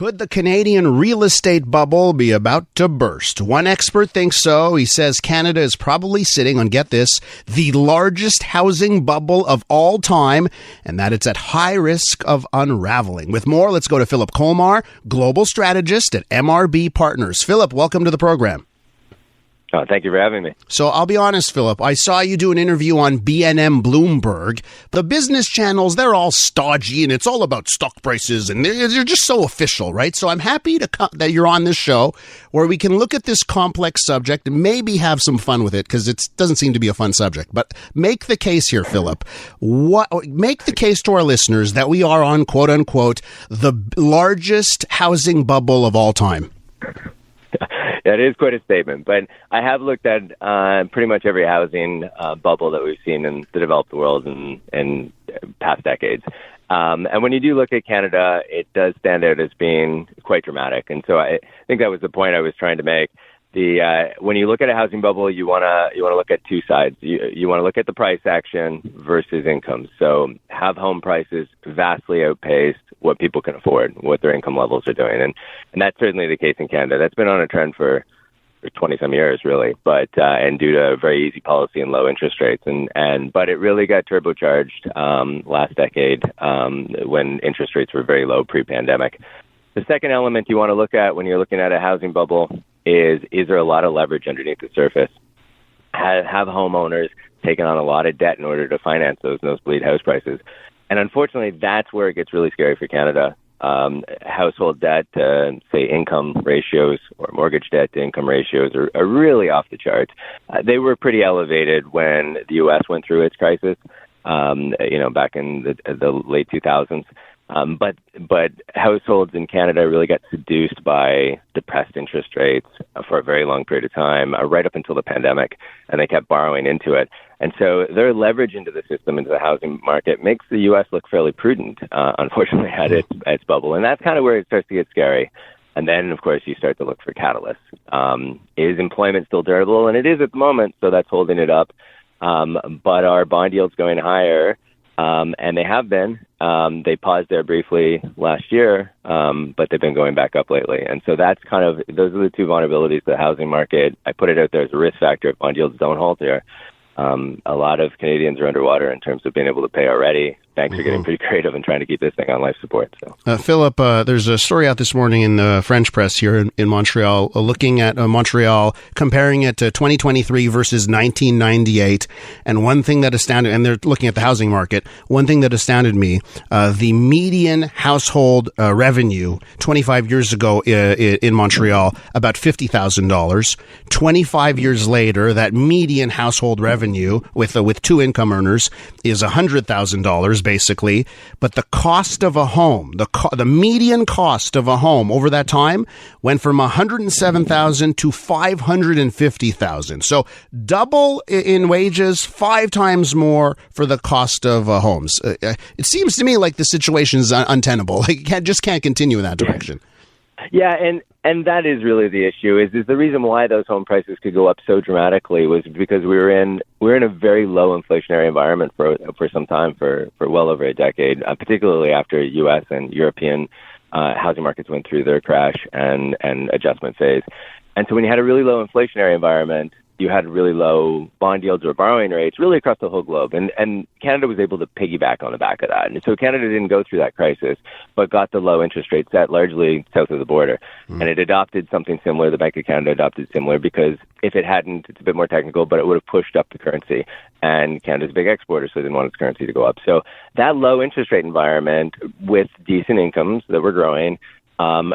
Could the Canadian real estate bubble be about to burst? One expert thinks so. He says Canada is probably sitting on, get this, the largest housing bubble of all time, and that it's at high risk of unraveling. With more, let's go to Phillip Colmar, global strategist at MRB Partners. Phillip, welcome to the program. Oh, thank you for having me. So I'll be honest, Phillip, I saw you do an interview on BNM Bloomberg. The business channels, they're all stodgy and it's all about stock prices and they're just so official, right? So I'm happy that you're on this show where we can look at this complex subject and maybe have some fun with it because it doesn't seem to be a fun subject. But make the case here, Phillip. Make the case to our listeners that we are on, quote unquote, the largest housing bubble of all time. That is quite a statement, but I have looked at pretty much every housing bubble that we've seen in the developed world in past decades. And when you do look at Canada, it does stand out as being quite dramatic. And so I think that was the point I was trying to make. When you look at a housing bubble, you want to look at two sides. You want to look at the price action versus income. So have home prices vastly outpaced what people can afford, what their income levels are doing, and that's certainly the case in Canada. That's been on a trend for 20-some years, really, but and due to very easy policy and low interest rates, but it really got turbocharged last decade when interest rates were very low pre-pandemic. The second element you want to look at when you're looking at a housing bubble is there a lot of leverage underneath the surface? Have homeowners taken on a lot of debt in order to finance those nosebleed house prices? And unfortunately, that's where it gets really scary for Canada. Household debt to, say, income ratios or mortgage debt to income ratios are really off the charts. They were pretty elevated when the U.S. went through its crisis, back in the late 2000s. But households in Canada really got seduced by depressed interest rates for a very long period of time, right up until the pandemic, and they kept borrowing into it. And so their leverage into the system, into the housing market, makes the U.S. look fairly prudent, unfortunately, at its bubble. And that's kind of where it starts to get scary. And then, of course, you start to look for catalysts. Is employment still durable? And it is at the moment, so that's holding it up. But are bond yields going higher? And they have been. They paused there briefly last year, but they've been going back up lately. And so that's those are the two vulnerabilities to the housing market. I put it out there as a risk factor if bond yields don't hold here. A lot of Canadians are underwater in terms of being able to pay already. Banks are getting pretty creative in trying to keep this thing on life support. So, Phillip, there's a story out this morning in the French press here in Montreal, looking at Montreal, comparing it to 2023 versus 1998. And one thing that astounded, and they're looking at the housing market, one thing that astounded me, the median household revenue 25 years ago in Montreal, about $50,000. 25 years later, that median household revenue with two income earners is $100,000. Basically, but the cost of a home, the median cost of a home over that time went from $107,000 to $550,000. So double in wages, 5 times more for the cost of homes. It seems to me like the situation is untenable. Like, just can't continue in that direction. Yeah, and that is really the issue. Is the reason why those home prices could go up so dramatically was because we're in a very low inflationary environment for some time, for well over a decade, particularly after U.S. and European housing markets went through their crash and adjustment phase. And so when you had a really low inflationary environment, you had really low bond yields or borrowing rates really across the whole globe. And Canada was able to piggyback on the back of that. And so Canada didn't go through that crisis, but got the low interest rate set largely south of the border. And it adopted something similar. The Bank of Canada adopted similar because if it hadn't, it's a bit more technical, but it would have pushed up the currency. And Canada's a big exporter, so they didn't want its currency to go up. So that low interest rate environment with decent incomes that were growing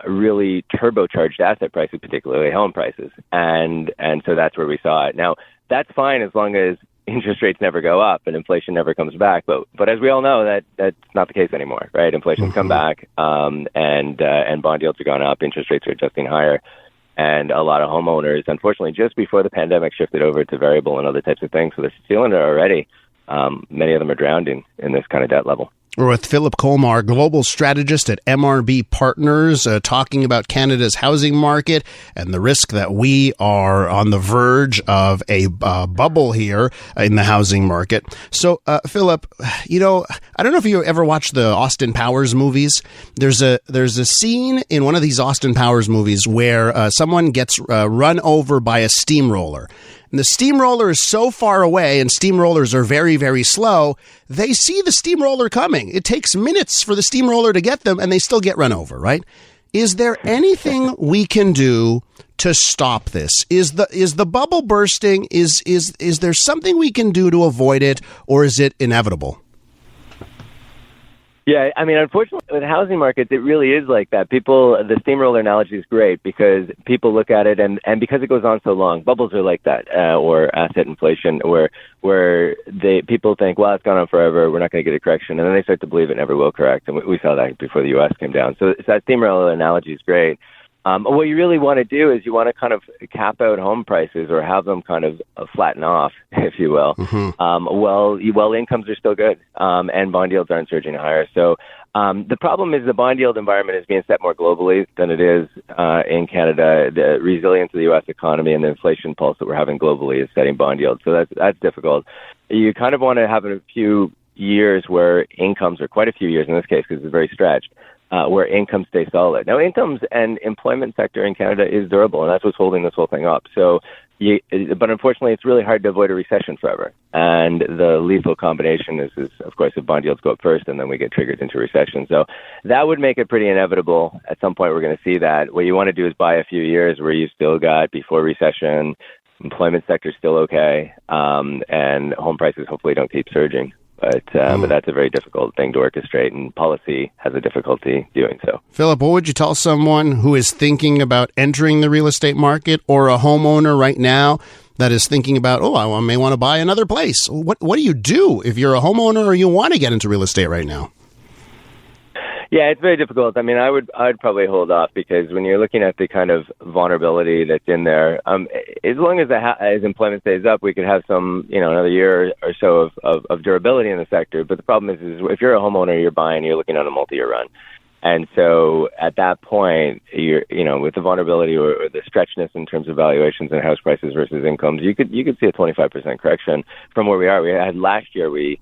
really turbocharged asset prices, particularly home prices. And so that's where we saw it. Now, that's fine as long as interest rates never go up and inflation never comes back. But as we all know, that's not the case anymore, right? Inflation's come back, and bond yields are gone up, interest rates are adjusting higher. And a lot of homeowners, unfortunately, just before the pandemic shifted over to variable and other types of things, so they're feeling it already. Many of them are drowning in this kind of debt level. We're with Phillip Colmar, global strategist at MRB Partners, talking about Canada's housing market and the risk that we are on the verge of a bubble here in the housing market. So, Phillip, I don't know if you ever watched the Austin Powers movies. There's a scene in one of these Austin Powers movies where someone gets run over by a steamroller. And the steamroller is so far away, and steamrollers are very, very slow, they see the steamroller coming. It takes minutes for the steamroller to get them, and they still get run over, right? Is there anything we can do to stop this? Is the bubble bursting? Is there something we can do to avoid it, or is it inevitable? Yeah, I mean, unfortunately, with housing markets, it really is like that. The steamroller analogy is great because people look at it, and because it goes on so long, bubbles are like that, or asset inflation, where people think, well, it's gone on forever, we're not going to get a correction, and then they start to believe it never will correct, and we saw that before the U.S. came down. So that steamroller analogy is great. What you really want to do is you want to kind of cap out home prices or have them kind of flatten off, if you will. Mm-hmm. While incomes are still good, and bond yields aren't surging higher. So the problem is the bond yield environment is being set more globally than it is in Canada. The resilience of the U.S. economy and the inflation pulse that we're having globally is setting bond yields. So that's difficult. You kind of want to have a few years where incomes, or quite a few years in this case because it's very stretched, where incomes stay solid. Now, incomes and employment sector in Canada is durable, and that's what's holding this whole thing up. So, but unfortunately, it's really hard to avoid a recession forever. And the lethal combination is, of course, if bond yields go up first, and then we get triggered into recession. So that would make it pretty inevitable. At some point, we're going to see that. What you want to do is buy a few years where you still got, before recession, employment sector still okay, and home prices hopefully don't keep surging. But that's a very difficult thing to orchestrate, and policy has a difficulty doing so. Phillip, what would you tell someone who is thinking about entering the real estate market, or a homeowner right now that is thinking about, I may want to buy another place? What do you do if you're a homeowner or you want to get into real estate right now? Yeah, it's very difficult. I mean, I'd probably hold off, because when you're looking at the kind of vulnerability that's in there, as long as as employment stays up, we could have some, another year or so of durability in the sector. But the problem is if you're a homeowner, you're buying, you're looking at a multi-year run. And so at that point, with the vulnerability or the stretchness in terms of valuations and house prices versus incomes, you could see a 25% correction from where we are. We had last year, we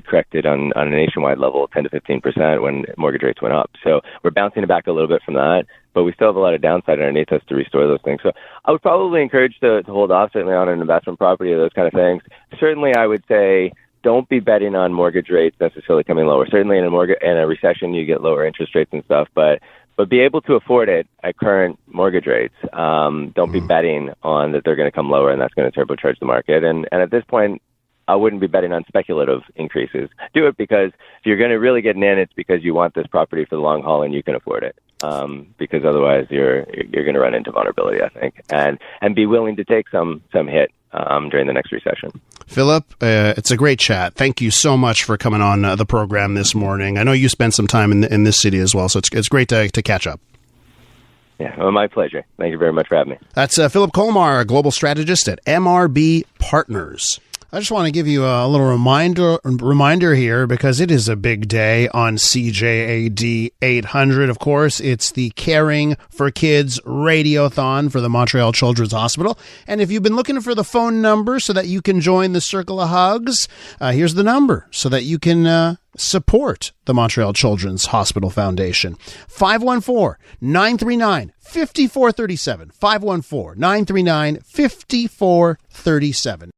corrected on a nationwide level 10 to 15% when mortgage rates went up. So we're bouncing back a little bit from that, but we still have a lot of downside underneath us to restore those things. So I would probably encourage to hold off, certainly on an investment property or those kind of things. Certainly, I would say don't be betting on mortgage rates necessarily coming lower. Certainly in a recession, you get lower interest rates and stuff, but be able to afford it at current mortgage rates. Don't be betting on that they're going to come lower and that's going to turbocharge the market. And at this point, I wouldn't be betting on speculative increases. Do it because if you're going to really get in, it's because you want this property for the long haul and you can afford it. Because otherwise you're going to run into vulnerability, I think, and be willing to take some hit during the next recession. Phillip, it's a great chat. Thank you so much for coming on the program this morning. I know you spent some time in this city as well, so it's great to catch up. Yeah, well, my pleasure. Thank you very much for having me. That's Phillip Colmar, global strategist at MRB Partners. I just want to give you a little reminder here, because it is a big day on CJAD 800. Of course, it's the Caring for Kids Radiothon for the Montreal Children's Hospital. And if you've been looking for the phone number so that you can join the Circle of Hugs, here's the number so that you can support the Montreal Children's Hospital Foundation. 514-939-5437. 514-939-5437.